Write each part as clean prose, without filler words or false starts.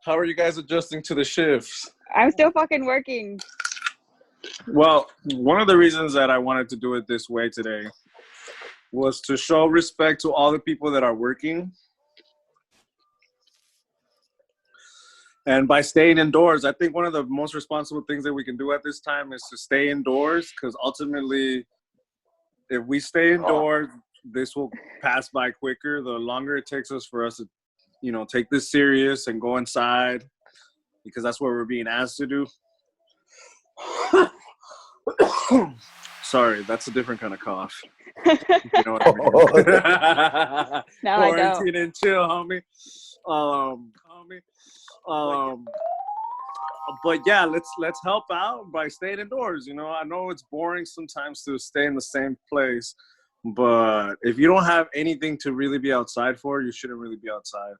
How are you guys adjusting to the shifts? I'm still fucking working. Well, one of the reasons that I wanted to do it this way today was to show respect to all the people that are working. And by staying indoors, I think one of the most responsible things that we can do at this time is to stay indoors, because ultimately, if we stay indoors, this will pass by quicker. The longer it takes us for us to, take this serious and go inside, because that's what we're being asked to do. Sorry, that's a different kind of cough. You know what I mean? No, I don't. Quarantine and chill, homie. But yeah, let's help out by staying indoors. I know it's boring sometimes to stay in the same place, but if you don't have anything to really be outside for, you shouldn't really be outside.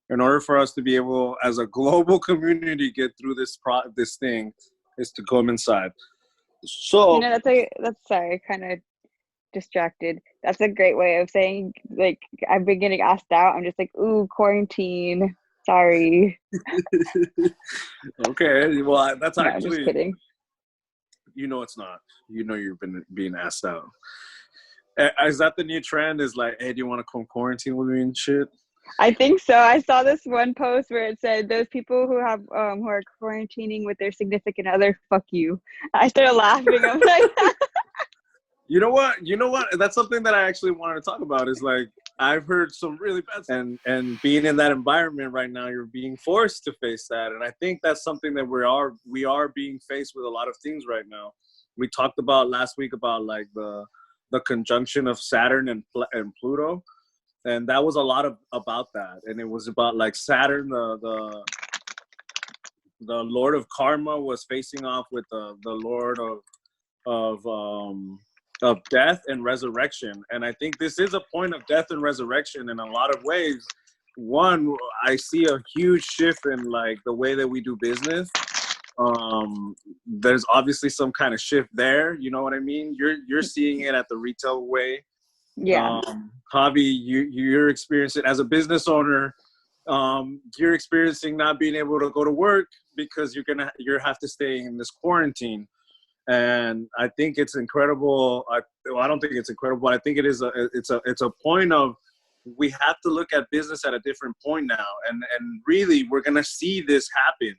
In order for us to be able, as a global community, get through this thing, is to come inside. So sorry, kind of distracted. That's a great way of saying, like, I've been getting asked out. I'm just like, ooh, quarantine. Sorry. Okay, well, that's actually. I'm just kidding. It's not. You've been being asked out. Is that the new trend? Is like, hey, do you want to come quarantine with me and shit? I think so. I saw this one post where it said those people who have who are quarantining with their significant other, fuck you. I started laughing. I'm like, You know what? That's something that I actually wanted to talk about. Is like, I've heard some really bad, and being in that environment right now, you're being forced to face that, and I think that's something that we are being faced with a lot of things right now. We talked about last week about like the conjunction of Saturn and Pluto, and that was a lot about that, and it was about like Saturn, the Lord of Karma, was facing off with the Lord of death and resurrection. And I think this is a point of death and resurrection in a lot of ways. One, I see a huge shift in like the way that we do business. There's obviously some kind of shift there. You know what I mean? You're seeing it at the retail way. yeah. Javi, you're experiencing as a business owner. You're experiencing not being able to go to work because you have to stay in this quarantine. And I think it's incredible. I don't think it's incredible. I think it's a point of, we have to look at business at a different point now. And really, we're going to see this happen,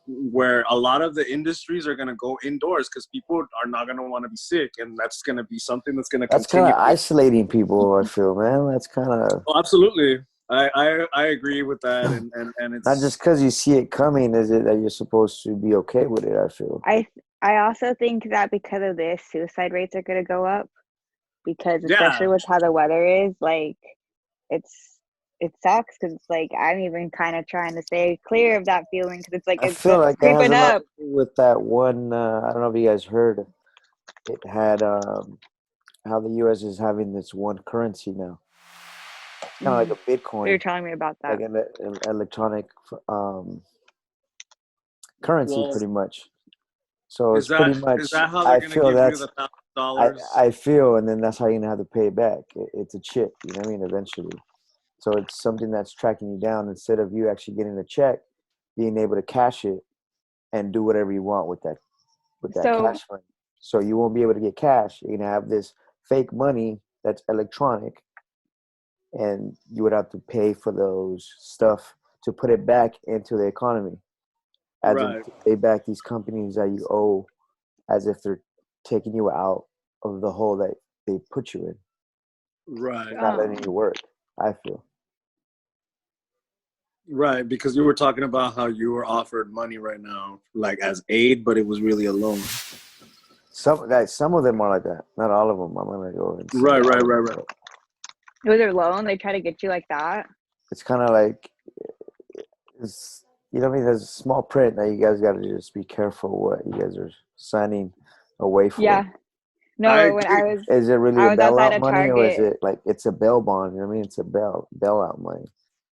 where a lot of the industries are going to go indoors because people are not going to want to be sick. And that's going to be something that's going to continue. That's kind of isolating people, I feel, man. That's kind of... Oh, absolutely. I agree with that. And it's not just because you see it coming, is it that you're supposed to be okay with it, I feel. I also think that because of this, suicide rates are going to go up, because especially with how the weather is, like, it sucks, because it's like, I'm even kind of trying to stay clear of that feeling, because it's like, I feel like it has creeping a lot up. to do with that one, I don't know if you guys heard, it had how the U.S. is having this one currency now. It's kind of like a Bitcoin. You're telling me about that. Like an electronic currency, pretty much. So it's pretty much. Is that how they're going to give you the $1,000? I feel, and then that's how you're gonna have to pay it back. It's a chip, you know what I mean? Eventually, so it's something that's tracking you down instead of you actually getting a check, being able to cash it and do whatever you want with that cash money. So you won't be able to get cash. You're gonna have this fake money that's electronic, and you would have to pay for those stuff to put it back into the economy. As in to pay back these companies that you owe, as if they're taking you out of the hole that they put you in. Right. Not letting you work, I feel. Right, because you were talking about how you were offered money right now, like as aid, but it was really a loan. Some of them are like that. Not all of them. I'm gonna go and right. With their loan, they try to get you like that. It's kind of like, it's, you know what I mean? There's a small print that you guys got to just be careful what you guys are signing away for. Yeah. No, when I was... Is it really a bailout money, or is it like it's a bail bond? You know what I mean? It's a bailout money.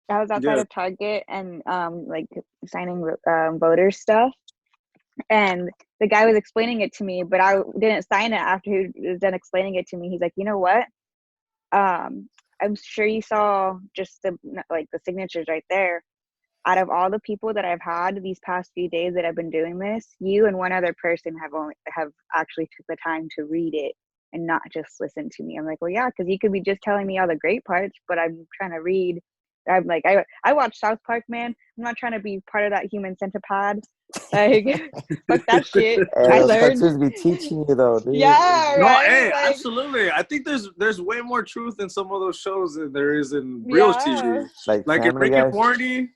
I was outside of Target and like signing voter stuff. And the guy was explaining it to me, but I didn't sign it after he was done explaining it to me. He's like, you know what? I'm sure you saw just the signatures right there. out of all the people that I've had these past few days that I've been doing this, you and one other person have actually took the time to read it and not just listen to me. I'm like, well, yeah, because you could be just telling me all the great parts, but I'm trying to read. I'm like, I watch South Park, man. I'm not trying to be part of that human centipede. Like, fuck that shit. Hey, I those learned. cartoons be teaching you though, dude. Yeah, No, right. hey, Like, absolutely. I think there's way more truth in some of those shows than there is in real yeah. TV. Like Like in Family Rick and Guy. Morty,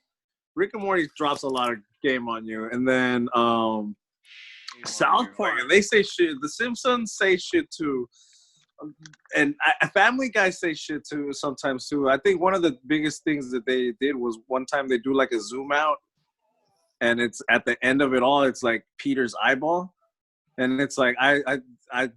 Rick and Morty drops a lot of game on you, and then South Park, they say shit. The Simpsons say shit too, and Family Guy say shit too sometimes too. I think one of the biggest things that they did was one time they do like a zoom out, and it's at the end of it all, it's like Peter's eyeball, and it's like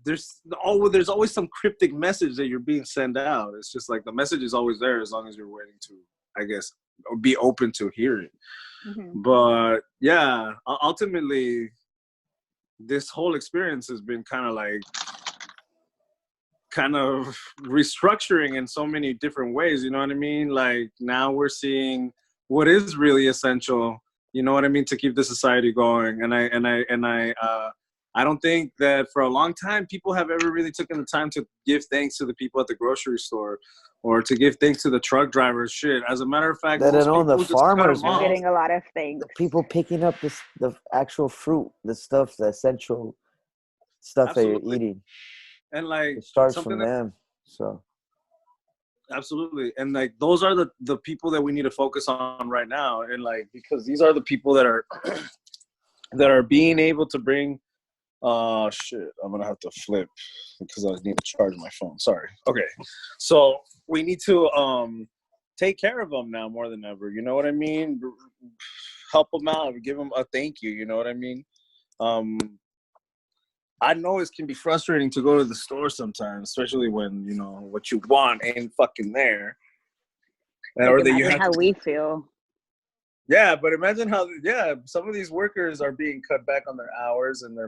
there's always some cryptic message that you're being sent out. It's just like the message is always there as long as you're waiting to, I guess, be open to hear it. Mm-hmm. But yeah, ultimately, this whole experience has been kind of restructuring in so many different ways. You know what I mean? Like now we're seeing what is really essential. You know what I mean, to keep the society going. And I don't think that for a long time people have ever really taken the time to give thanks to the people at the grocery store or to give thanks to the truck drivers. Shit. As a matter of fact, Let most alone people the just cut farmers, them off. Getting a lot of things. People picking up the actual fruit, the stuff, the essential stuff Absolutely. that you're eating. And like It starts something from that, them. So absolutely. And like those are the people that we need to focus on right now. And like because these are the people that are that are being able to bring shit, I'm gonna have to flip because I need to charge my phone. Sorry. Okay. So we need to take care of them now more than ever. You know what I mean? Help them out, give them a thank you, you know what I mean? I know it can be frustrating to go to the store sometimes, especially when, you know, what you want ain't fucking there. Like, or that you imagine have how to, we feel. yeah, but imagine how, some of these workers are being cut back on their hours and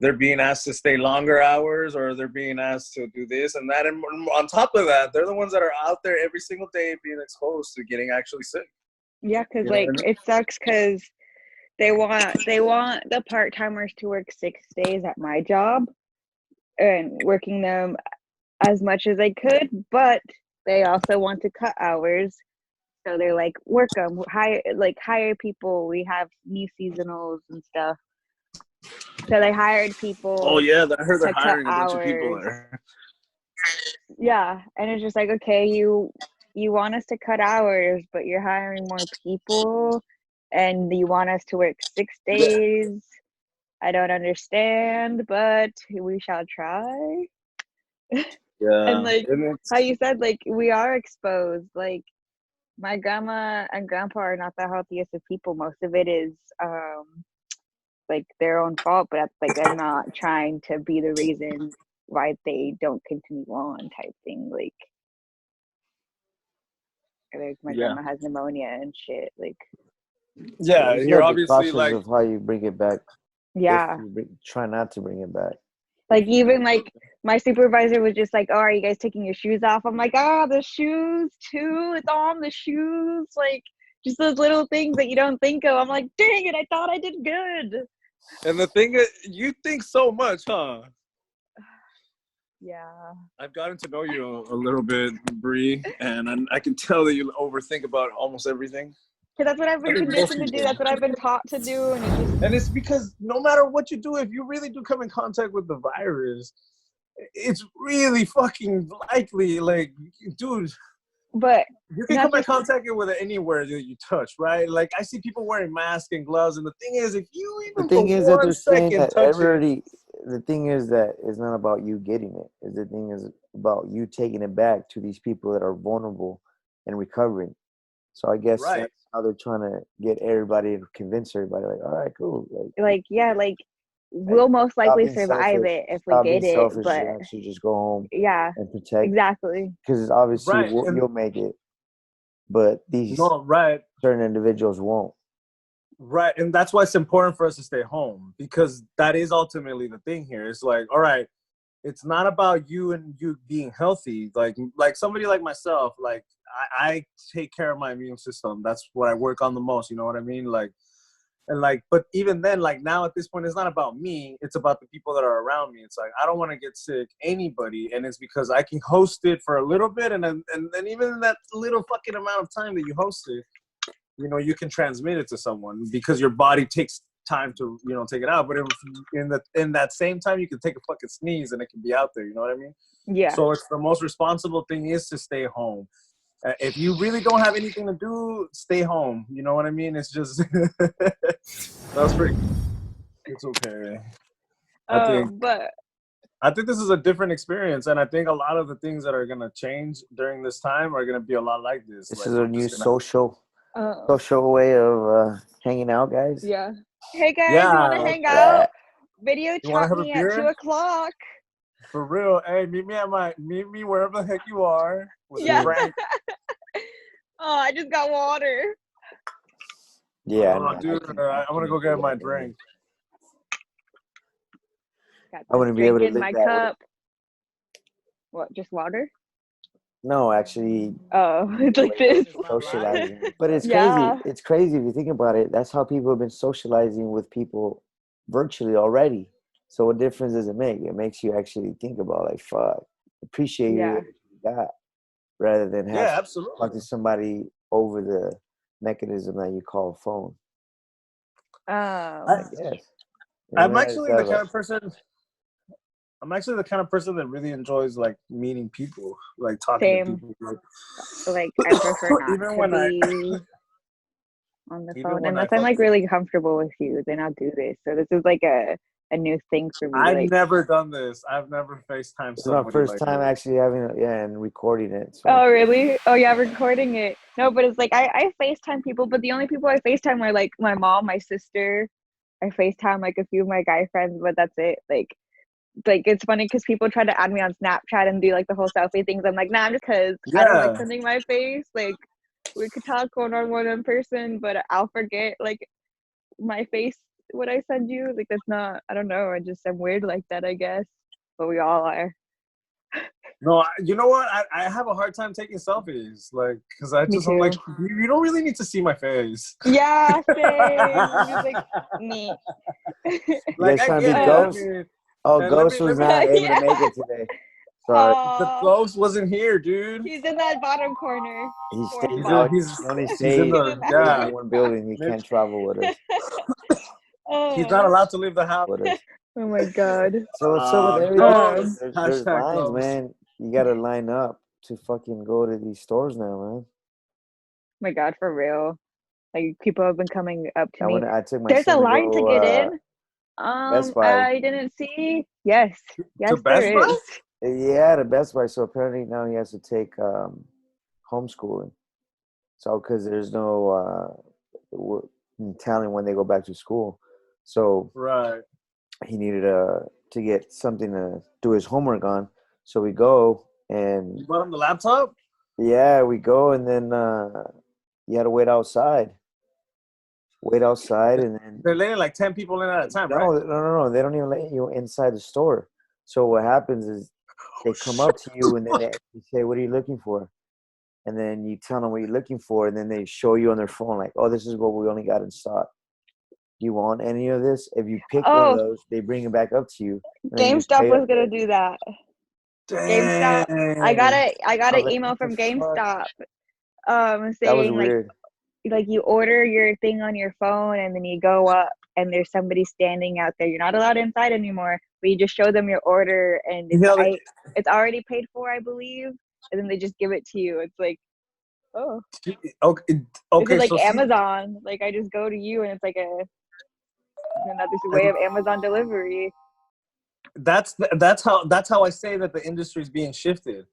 they're being asked to stay longer hours or they're being asked to do this and that. And on top of that, they're the ones that are out there every single day being exposed to getting actually sick. Yeah, because You know like what I mean? it sucks because they want the part-timers to work 6 days at my job and working them as much as they could, but they also want to cut hours. So they're like, work them, hire people. We have new seasonals and stuff. So they hired people. Oh yeah, I heard they're to cut hiring a bunch of people hours. there. Yeah, and it's just like, okay, you want us to cut hours, but you're hiring more people, and you want us to work 6 days. I don't understand, but we shall try. Yeah, And like how you said, like we are exposed. Like my grandma and grandpa are not the healthiest of people. Most of it is like their own fault, but like I'm not trying to be the reason why they don't continue on type thing. Like my grandma has pneumonia and shit. Like yeah, you you're gotta be obviously cautious like, of how you bring it back. yeah, Try not to bring it back. like even like my supervisor was just like, oh, are you guys taking your shoes off? I'm like, the shoes too, it's on the shoes. Like just those little things that you don't think of. I'm like, dang it, I thought I did good. and the thing is, you think so much, huh? Yeah, I've gotten to know you a little bit, Bree, and I can tell that you overthink about almost everything. because that's what I've been conditioned to do. That's what I've been taught to do, And it's because no matter what you do, if you really do come in contact with the virus, it's really fucking likely, like, dude. But you can come in contact with it anywhere that you touch, right? Like I see people wearing masks and gloves, and the thing is, if you even for 1 second touch it, the thing is that it's not about you getting it. The thing is about you taking it back to these people that are vulnerable and recovering. So I guess that's how they're trying to get everybody to convince everybody. Like, all right, cool. We'll most likely survive it if we get it. But actually just go home, yeah, and protect exactly. Because obviously you'll make it, but these certain individuals won't. Right, and that's why it's important for us to stay home, because that is ultimately the thing here. It's like, all right, it's not about you and you being healthy. Like somebody like myself, like I take care of my immune system. That's what I work on the most. You know what I mean? Like, and like, but even then, like now at this point, it's not about me. It's about the people that are around me. It's like, I don't want to get sick, anybody. And it's because I can host it for a little bit. And then even in that little fucking amount of time that you host it, you know, you can transmit it to someone because your body takes time to, you know, take it out. But in that same time, you can take a fucking sneeze and it can be out there. You know what I mean? Yeah. So it's the most responsible thing is to stay home. If you really don't have anything to do, stay home. You know what I mean? It's just that's pretty. It's okay. I think this is a different experience, and I think a lot of the things that are gonna change during this time are gonna be a lot like this. This like, is a new social way of hanging out, guys. Yeah. Hey guys, you want to hang out? Video chat me at 2:00. For real. Hey, meet me wherever the heck you are. Yeah. Oh, I just got water. Yeah. Oh, dude, I'm gonna go get my drink. I wouldn't be able to in my cup. What? Just water? No, actually. Oh, it's like this. Socializing, but it's crazy. It's crazy if you think about it. That's how people have been socializing with people virtually already. So what difference does it make? It makes you actually think about like, fuck, appreciate what you got, rather than have to talk to somebody over the mechanism that you call a phone. I guess. I'm actually the kind of person that really enjoys like meeting people, like talking to people. Like I prefer not even to be on the phone, unless I'm like really comfortable with you. Then I'll do this. So this is like a new thing for me. I've never done this. I've never FaceTimed somebody. It's my first time actually having it, and recording it. So. Oh, really? Oh, yeah, recording it. No, but it's like I FaceTime people, but the only people I FaceTime are like my mom, my sister. I FaceTime like a few of my guy friends, but that's it. Like it's funny because people try to add me on Snapchat and do like the whole selfie things. I'm like, nah, I'm just because I don't like sending my face. Like we could talk one-on-one in person, but I'll forget like my face what I send you. Like that's not, I don't know. I'm weird like that, I guess. But we all are. No, you know what? I have a hard time taking selfies, like, because I'm like, you don't really need to see my face. Yeah, same. Just like me. Like, I get Ghost? Ghost was not able to make it today. Sorry. The Ghost wasn't here, dude. He's in that bottom corner. He stayed out. He's only stayed in one building. He can't travel with us. He's not allowed to leave the house with us. Oh my god. So what's up with everything? There's lines, man. You gotta line up to fucking go to these stores now, man. Oh my god, for real. Like people have been coming up to me. There's a line to get in. Best Buy. I didn't see. Yes, there is. Yeah, the Best Buy. So apparently now he has to take homeschooling. So because there's no telling when they go back to school, so he needed to get something to do his homework on. So we go and you bought him the laptop. Yeah, we go and then you had to wait outside. And then they're letting like 10 people in at a time, right? No. They don't even let you inside the store. So what happens is they come up to you and then they say, "What are you looking for?" And then you tell them what you're looking for, and then they show you on their phone like, "Oh, this is what we only got in stock. Do you want any of this?" If you pick one of those, they bring it back up to you. GameStop was gonna do that. GameStop. I got an email from GameStop saying like you order your thing on your phone and then you go up and there's somebody standing out there. You're not allowed inside anymore, but you just show them your order and it's already paid for, I believe, and then they just give it to you. It's like, oh, okay. It's like Amazon. Like I just go to you and it's like another way of Amazon delivery. That's how I say that the industry is being shifted,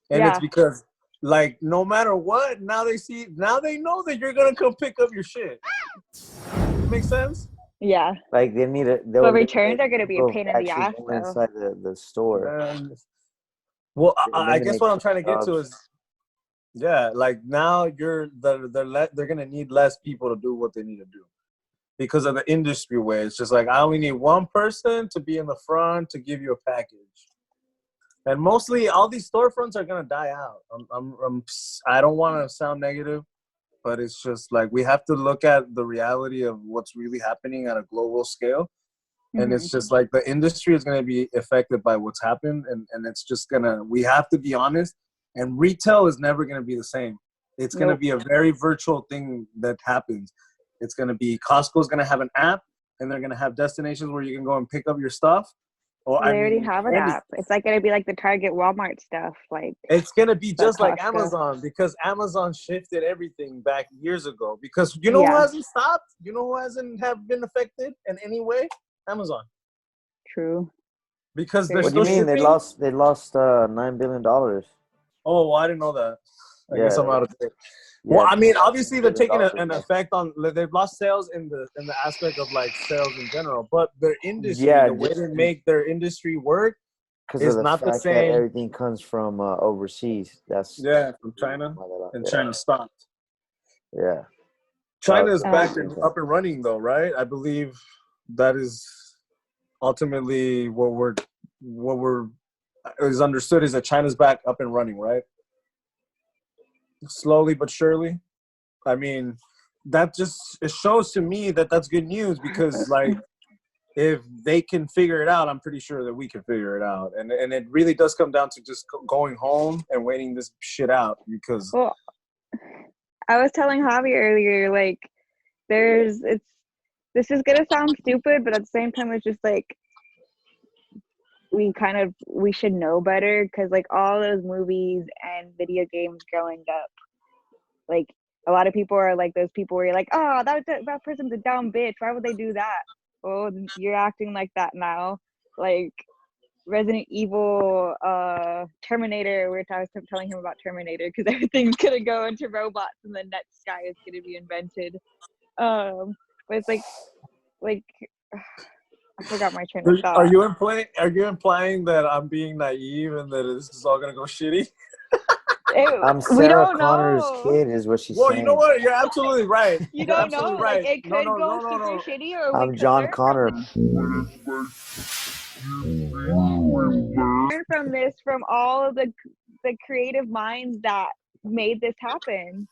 and it's because like no matter what, now they know that you're gonna come pick up your shit. Makes sense? Yeah. Like they need it. But returns are gonna be a pain in the ass inside the store. Well, I guess what I'm trying to get to is, like now they're gonna need less people to do what they need to do. Because of the industry way. It's just like, I only need one person to be in the front to give you a package. And mostly all these storefronts are gonna die out. I don't want to sound negative, but it's just like we have to look at the reality of what's really happening at a global scale. And it's just like the industry is going to be affected by what's happened. And it's just going to, we have to be honest. And retail is never going to be the same. It's going to be a very virtual thing that happens. It's going to be, Costco's going to have an app, and they're going to have destinations where you can go and pick up your stuff. Or they already have an app. It's like going to be like the Target, Walmart stuff. Like it's going to be just like Amazon, because Amazon shifted everything back years ago. Because you know who hasn't stopped? You know who hasn't have been affected in any way? Amazon. True. Because they're what do you mean? They lost $9 billion. Oh, well, I didn't know that. I guess I'm out of it. Well, I mean, obviously they're taking an effect on. They've lost sales in the aspect of like sales in general, but their industry, the way they make their industry work, is not the same. Everything comes from overseas. That's from China, and China stopped. Yeah, China is back and up and running though, right? I believe that is ultimately what is understood is that China's back up and running, right? Slowly but surely. I mean, that just, it shows to me that that's good news, because like if they can figure it out, I'm pretty sure that we can figure it out. And it really does come down to just going home and waiting this shit out, because I was telling Javi earlier, like this is gonna sound stupid, but at the same time it's just like we should know better, because like all those movies and video games growing up, like a lot of people are like those people where you're like, oh, that person's a dumb bitch, why would they do that? Oh, you're acting like that now. Like Resident Evil, Terminator, I was telling him about Terminator, because everything's gonna go into robots and the net sky is gonna be invented. But it's like I forgot my train of thought. Are you implying that I'm being naive and that this is all gonna go shitty? I'm Sarah Connor's kid, is what she's saying. Well, you know what? You're absolutely right. You don't know. Right. Like it could go super shitty, or I'm John Connor. Learn from this, from all of the creative minds that made this happen.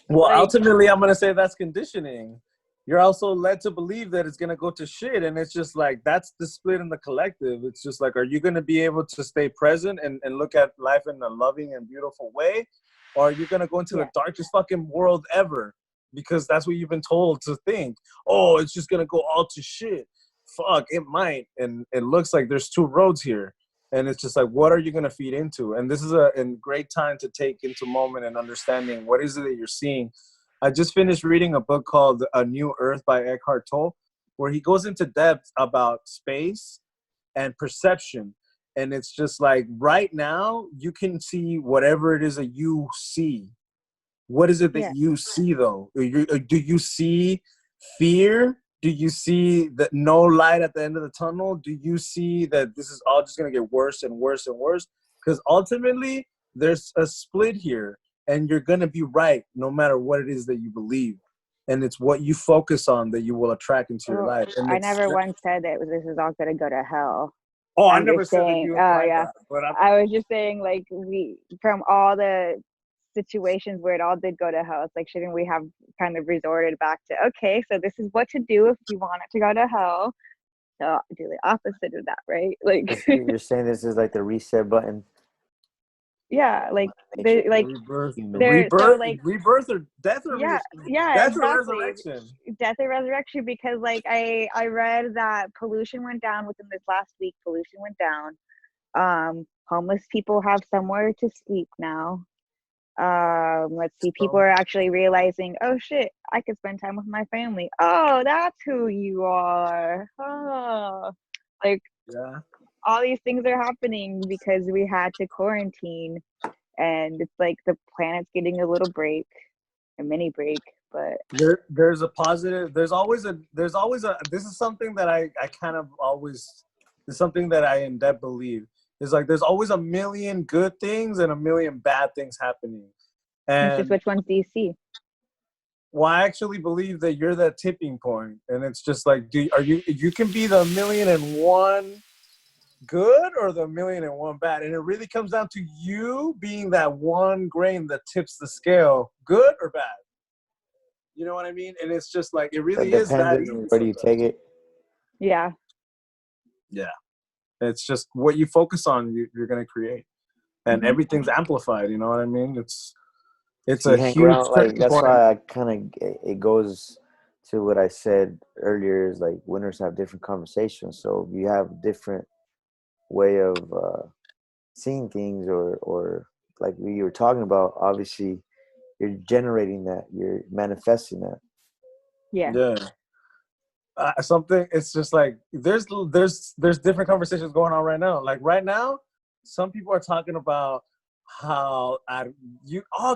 Well, like, ultimately, I'm gonna say that's conditioning. You're also led to believe that it's going to go to shit. And it's just like, that's the split in the collective. It's just like, are you going to be able to stay present and look at life in a loving and beautiful way? Or are you going to go into the darkest fucking world ever? Because that's what you've been told to think. Oh, it's just going to go all to shit. Fuck, it might. And it looks like there's two roads here. And it's just like, what are you going to feed into? And this is a great time to take into moment and understanding what is it that you're seeing. I just finished reading a book called A New Earth by Eckhart Tolle, where he goes into depth about space and perception. And it's just like, right now, you can see whatever it is that you see. What is it that you see, though? Do you see fear? Do you see that no light at the end of the tunnel? Do you see that this is all just going to get worse and worse and worse? Because ultimately, there's a split here. And you're going to be right no matter what it is that you believe. And it's what you focus on that you will attract into your life. And I never once said that this is all going to go to hell. I never said that you that. But I was just saying, like, from all the situations where it all did go to hell, it's like, shouldn't we have kind of resorted back to, okay, so this is what to do if you want it to go to hell. So do the opposite of that, right? Like you're saying this is like the reset button. Yeah, like they like rebirth or death or death exactly. Or resurrection. Death or resurrection, because like I read that pollution went down within this last week. Pollution went down. Homeless people have somewhere to sleep now. Let's see, people are actually realizing, oh shit, I could spend time with my family. Oh, that's who you are. Oh, like all these things are happening because we had to quarantine, and it's like the planet's getting a little break, a mini break. But there's a positive. There's always a. This is something that I kind of always. It's something that I in depth believe. It's like there's always a million good things and a million bad things happening. And just which ones do you see? Well, I actually believe that you're that tipping point, and it's just like, you can be the 1,000,001 good or the 1,000,001 bad? And it really comes down to you being that one grain that tips the scale, good or bad. You know what I mean? And it's just like, it really is that easy. Where do you take it? Yeah. Yeah. It's just what you focus on, you're going to create. And everything's amplified, you know what I mean? It's a huge around, like, that's point. why I kind of, it goes to what I said earlier, is like winners have different conversations. So if you have a different way of seeing things, or like we were talking about, obviously you're generating that, you're manifesting that. Yeah. Something, it's just like there's different conversations going on right now. Like right now, some people are talking about how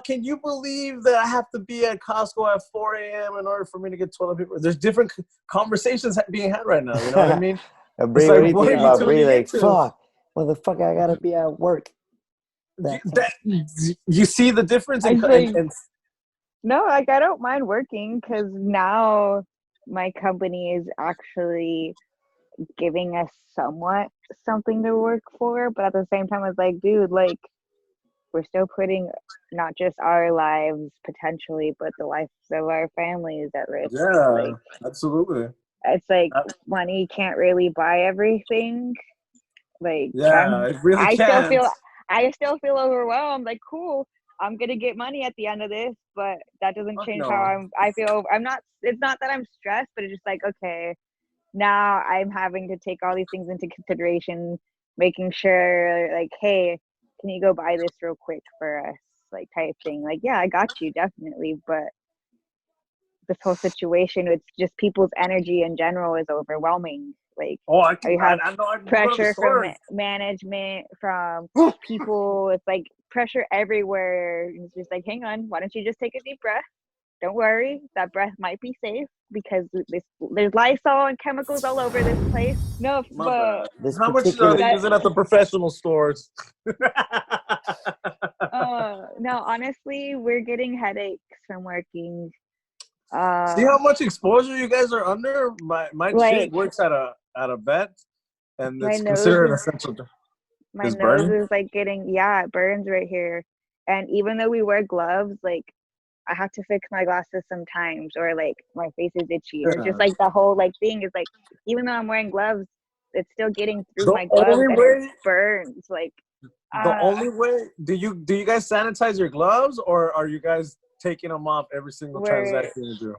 can you believe that I have to be at Costco at 4 a.m. in order for me to get toilet paper? There's different conversations being had right now. You know what I mean? Bree, what do you think about Bree? Like, fuck, motherfucker, I gotta be at work. You see the difference in no, like I don't mind working, because now my company is actually giving us somewhat something to work for, but at the same time it's like, dude, like we're still putting not just our lives potentially, but the lives of our families at risk. Yeah, like, absolutely. It's like money can't really buy everything. Like, it really I still feel overwhelmed. Like, cool, I'm gonna get money at the end of this, but that doesn't change how I feel. I'm not. It's not that I'm stressed, but it's just like, okay, now I'm having to take all these things into consideration, making sure, like, hey, can you go buy this real quick for us, like, type thing. Like, yeah, I got you, definitely, but this whole situation with just people's energy in general is overwhelming. Like, you have pressure from management, from people. It's like pressure everywhere. It's just like, hang on, why don't you just take a deep breath? Don't worry, that breath might be safe, because there's Lysol and chemicals all over this place. No, but how much are they using at the professional stores? No, honestly, we're getting headaches from working. See how much exposure you guys are under? My chick works at a vet, and it's considered an essential. My nose is like getting, it burns right here. And even though we wear gloves, like, I have to fix my glasses sometimes, or like my face is itchy. It's just like the whole like thing is like, even though I'm wearing gloves, it's still getting through my gloves and it burns. Like, the only way, do you guys sanitize your gloves, or are you guys taking them off every single transaction you do?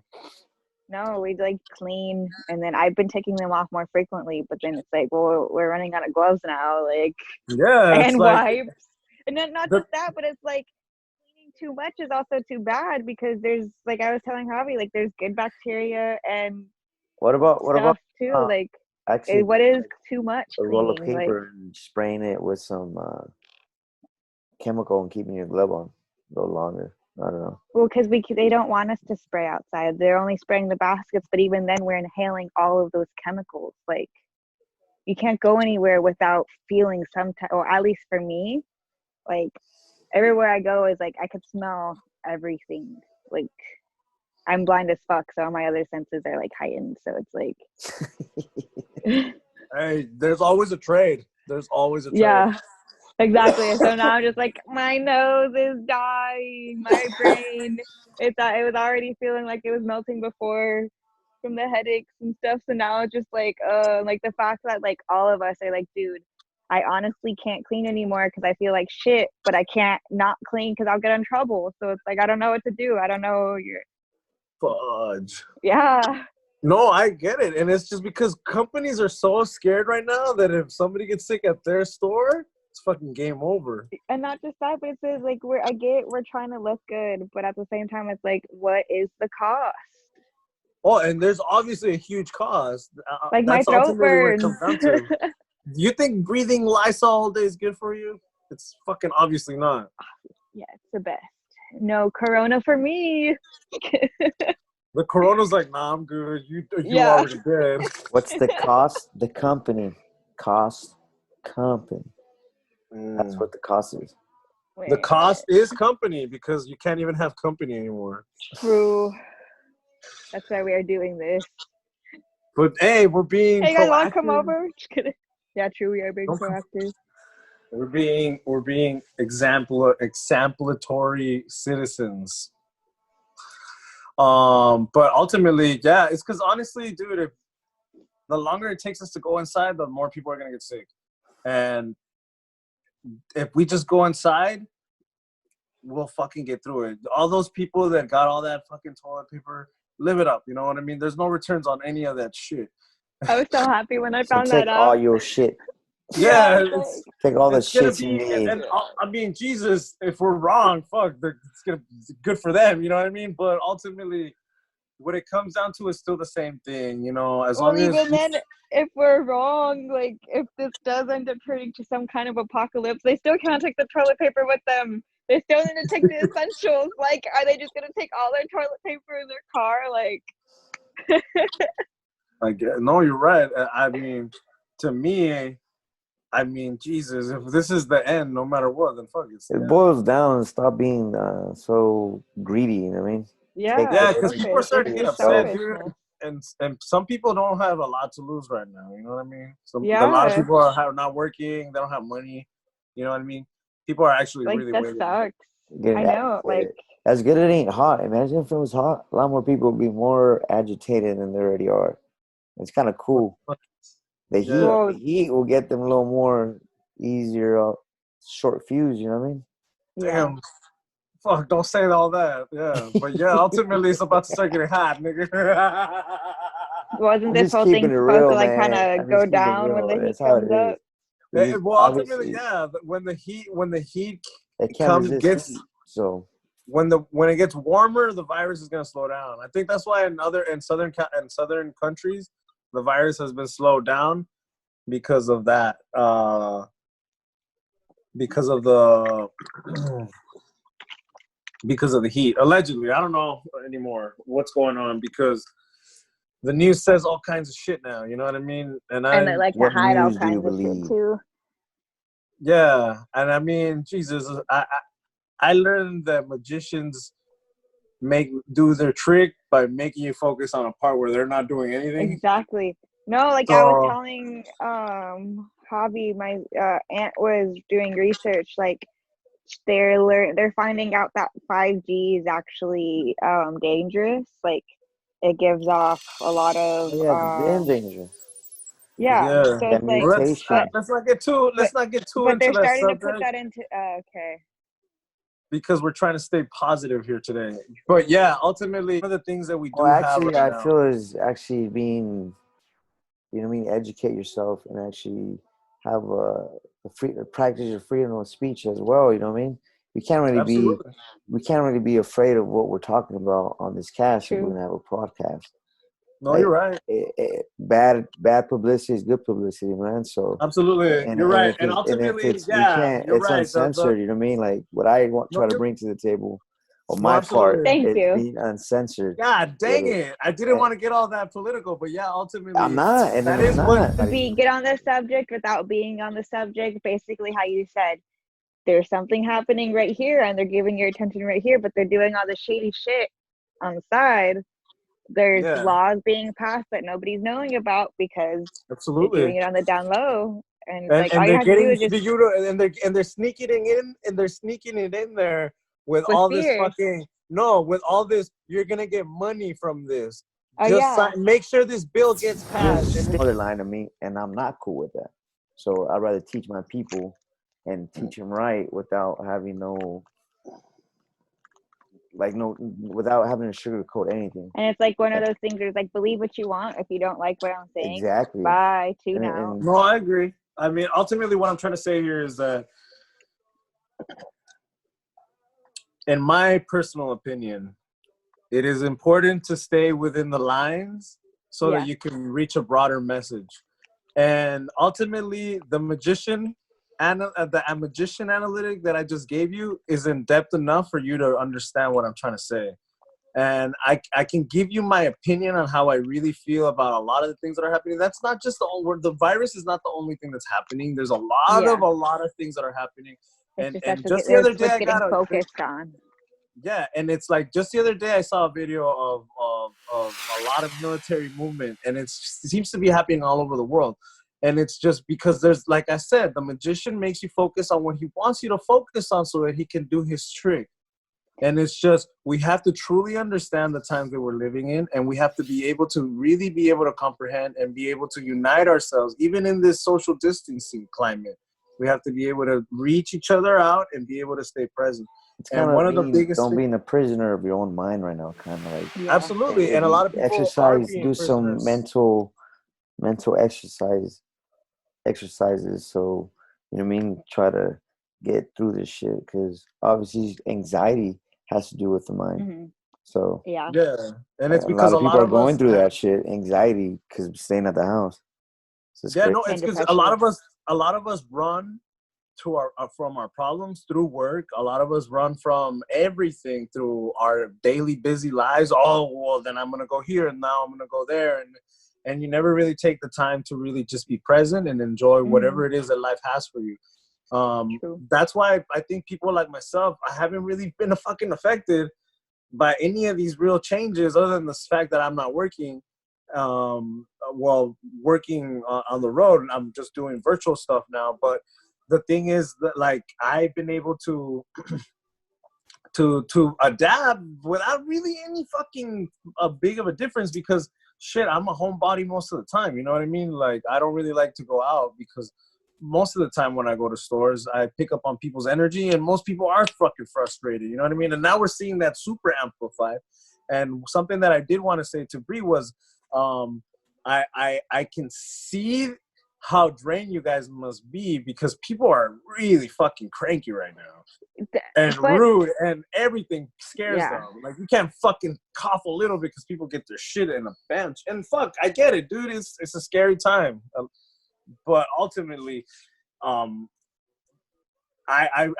No, we like clean, and then I've been taking them off more frequently, but then it's like, well, we're running out of gloves now, like, and wipes, and then not just that, but it's like cleaning too much is also too bad, because there's, like I was telling Javi, like, there's good bacteria and what about too, like, actually, what is too much? A roll of paper and spraying it with some chemical and keeping your glove on a little longer. I don't know. Well, because they don't want us to spray outside. They're only spraying the baskets, but even then we're inhaling all of those chemicals. Like, you can't go anywhere without feeling some type, or at least for me, like, everywhere I go is like I could smell everything. Like, I'm blind as fuck, so my other senses are like heightened. So it's like, hey, there's always a trade. There's always a trade. Yeah. Exactly. So now I'm just like, my nose is dying, my brain. It was already feeling like it was melting before from the headaches and stuff. So now it's just like the fact that like all of us are like, dude, I honestly can't clean anymore because I feel like shit, but I can't not clean because I'll get in trouble. So it's like, I don't know what to do. I don't know. Fudge. Yeah. No, I get it. And it's just because companies are so scared right now that if somebody gets sick at their store, it's fucking game over. And not just that, but it's like we're trying to look good, but at the same time, it's like, what is the cost? Oh, and there's obviously a huge cost. Like, my throat burns. You think breathing Lysol all day is good for you? It's fucking obviously not. Yeah, it's the best. No Corona for me. The Corona's like, nah, I'm good. You already did. What's the cost? The company. Cost company. That's what the cost is. The cost is company, because you can't even have company anymore. True. That's why we are doing this. But hey, we're being proactive. Hey, guys, want to come over? Just kidding. Yeah, true. We are being proactive. We're being exemplatory citizens. But ultimately, yeah, it's because honestly, dude, if the longer it takes us to go inside, the more people are gonna get sick. And if we just go inside, we'll fucking get through it. All those people that got all that fucking toilet paper, live it up. You know what I mean? There's no returns on any of that shit. I was so happy when I So found take that all out. your shit. Yeah, Take all the it's gonna shit you be, need. and I mean, Jesus, if we're wrong, fuck, it's gonna be good for them. You know what I mean? But ultimately, what it comes down to is still the same thing. You know, as long as even then, if we're wrong, like if this does end up turning to some kind of apocalypse, they still can't take the toilet paper with them. They still need to take the essentials. Like, are they just gonna take all their toilet paper in their car? Like, no, you're right. I mean, to me, I mean, Jesus, if this is the end, no matter what, then fuck it. It boils down and stop being so greedy. You know what I mean? Yeah, because people are starting to get upset, dude. selfish. And some people don't have a lot to lose right now. You know what I mean? Yeah. A lot of people are not working. They don't have money. You know what I mean? People are actually like really that waiting. sucks. Getting I know, like as good as it ain't hot. Imagine if it was hot. A lot more people would be more agitated than they already are. It's kind of cool. The heat will get them a little more easier, short fuse. You know what I mean? Damn. Fuck, don't say all that. Yeah. But yeah, ultimately it's about to start getting hot, nigga. Wasn't this whole thing supposed to like kind of go down when the heat comes up? Well, ultimately, yeah. When the heat gets so when it gets warmer, the virus is gonna slow down. I think that's why in southern countries, the virus has been slowed down because of that. Because of the heat, allegedly. I don't know anymore what's going on because the news says all kinds of shit now. You know what I mean? And they like to hide all kinds of shit too. Yeah, and I mean, Jesus, I learned that magicians do their trick by making you focus on a part where they're not doing anything. Exactly. No, like I was telling Hobby, my aunt was doing research. Like they're finding out that 5G is actually dangerous. Like it gives off a lot of dangerous. Yeah. So it's like let's not get too into but they're that starting subject. to put that into okay. Because we're trying to stay positive here today. But yeah, ultimately, one of the things that we do actually, I feel is actually being, you know what I mean, educate yourself and actually have practice your freedom of speech as well. You know what I mean? We can't really be afraid of what we're talking about on this cast if we're gonna have a podcast. No, you're right. Bad publicity is good publicity, man. So absolutely, you're right. And ultimately, it's uncensored. You know what I mean? Like what I try to bring to the table, on my part, being uncensored. God dang it! I didn't want to get all that political, but yeah, ultimately, I'm not. And that is what get on the subject without being on the subject. Basically, how you said there's something happening right here, and they're giving your attention right here, but they're doing all the shady shit on the side. There's laws being passed that nobody's knowing about because they're doing it on the down low, and like all you have to do is just and they're sneaking it in there with all this fucking with all this. You're gonna get money from this. Make sure this bill gets passed. Another line to me, and I'm not cool with that. So I'd rather teach my people and teach them right without having without having to sugarcoat anything. And it's like one of those things where it's like, believe what you want. If you don't like what I'm saying, exactly. Bye. Tune out. No, I agree. I mean, ultimately, what I'm trying to say here is that, in my personal opinion, it is important to stay within the lines so that you can reach a broader message. And ultimately, the magician analytic that I just gave you is in depth enough for you to understand what I'm trying to say. And I can give you my opinion on how I really feel about a lot of the things that are happening. That's not just the virus is not the only thing that's happening. There's a lot of things that are happening. And just the other day I got focused on. Yeah, and it's like just the other day I saw a video of a lot of military movement, and it seems to be happening all over the world. And it's just because there's, like I said, the magician makes you focus on what he wants you to focus on so that he can do his trick. And it's just, we have to truly understand the times that we're living in, and we have to be able to really be able to comprehend and be able to unite ourselves, even in this social distancing climate. We have to be able to reach each other out and be able to stay present. It's And kind one of of the biggest don't being a prisoner of your own mind right now, kind of like. Yeah. Absolutely. And a lot of people are exercise, being do some prisoners. mental exercises. So, you know what I mean? Try to get through this shit, because obviously anxiety has to do with the mind. Mm-hmm. So yeah, and it's a because lot of people are of going us through that shit, anxiety, because staying at the house. So it's yeah, crazy. no, it's because a lot of us run to our from our problems through work. A lot of us run from everything through our daily busy lives. Oh, well, then I'm gonna go here, and now I'm gonna go there, and you never really take the time to really just be present and enjoy whatever it is that life has for you. That's why I think people like myself, I haven't really been fucking affected by any of these real changes, other than the fact that I'm not working. Working on the road, and I'm just doing virtual stuff now. But the thing is that, like, I've been able to to adapt without really any fucking big of a difference, because shit, I'm a homebody most of the time. You know what I mean? Like, I don't really like to go out, because most of the time when I go to stores, I pick up on people's energy, and most people are fucking frustrated. You know what I mean? And now we're seeing that super amplified. And something that I did want to say to Bree was, I can see how drained you guys must be, because people are really fucking cranky right now, and rude, and everything scares them. Like, you can't fucking cough a little because people get their shit in a bench. And fuck, I get it, dude. It's a scary time. But ultimately, I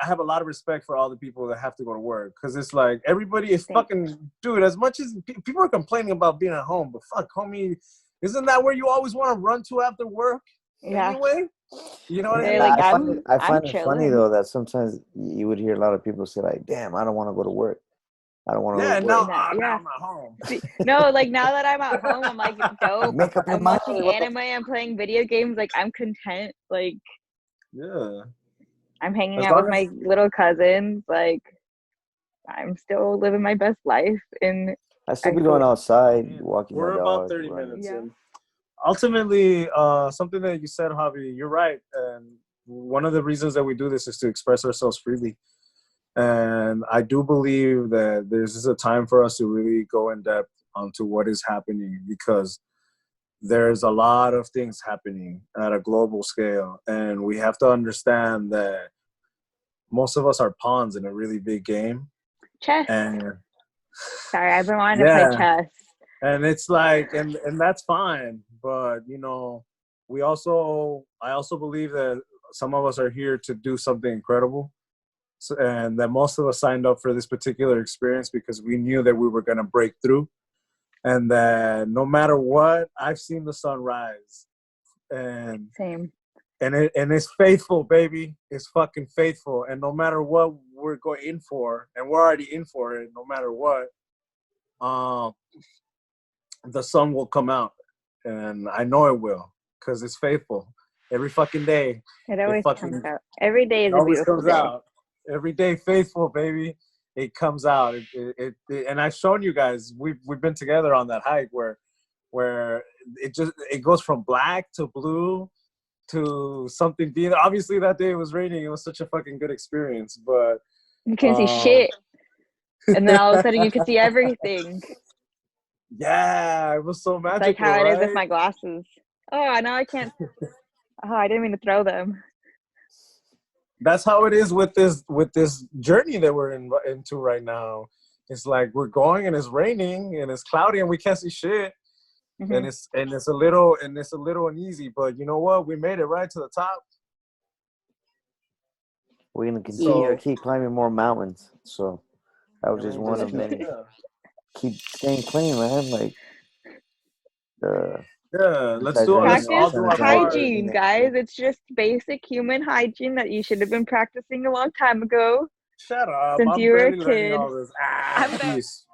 have a lot of respect for all the people that have to go to work, because it's like, everybody is fucking, dude, as much as people are complaining about being at home, but fuck, homie, isn't that where you always want to run to after work anyway? You know what I mean? Like, I find it chilling. funny, though, that sometimes you would hear a lot of people say, like, damn, I don't want to go to work. I don't want to go to work. Now I'm at home. No, like, now that I'm at home, I'm like, dope. Make up your I'm mind. watching anime, I'm playing video games, like, I'm content. Like, yeah, I'm hanging out with my little cousins. Like, I'm still living my best life. I still be going outside, walking We're my about dog, 30 running. minutes in. Ultimately, something that you said, Javi, you're right. And one of the reasons that we do this is to express ourselves freely. And I do believe that this is a time for us to really go in depth onto what is happening, because there's a lot of things happening at a global scale. And we have to understand that most of us are pawns in a really big game. Chess. And sorry, I've been wanting to play chess. And it's like, and that's fine. But, you know, I also believe that some of us are here to do something incredible. So, and that most of us signed up for this particular experience because we knew that we were going to break through. And that no matter what, I've seen the sun rise. And same. And it's faithful, baby. It's fucking faithful. And no matter what we're going in for, and we're already in for it, no matter what, the sun will come out. And I know it will, because it's faithful. Every fucking day. It always comes out. Every day is a beautiful day. Out. Every day, faithful, baby. It comes out. And I've shown you guys. We've been together on that hike where it goes from black to blue to something being. Obviously, that day it was raining. It was such a fucking good experience. But you can see shit, and then all of a sudden you can see everything. Yeah, it was so magical. It's like how right? it is with my glasses. Oh, now I can't. Oh, I didn't mean to throw them. That's how it is with this journey that we're into right now. It's like we're going and it's raining and it's cloudy and we can't see shit. Mm-hmm. and it's a little uneasy, but you know what? We made it right to the top. We're gonna continue to keep climbing more mountains. So that was just one of many. Keep staying clean, man. Like let's do practice hygiene, guys. It's just basic human hygiene that you should have been practicing a long time ago. Shut up! Since I'm you were a kid. All this. Peace.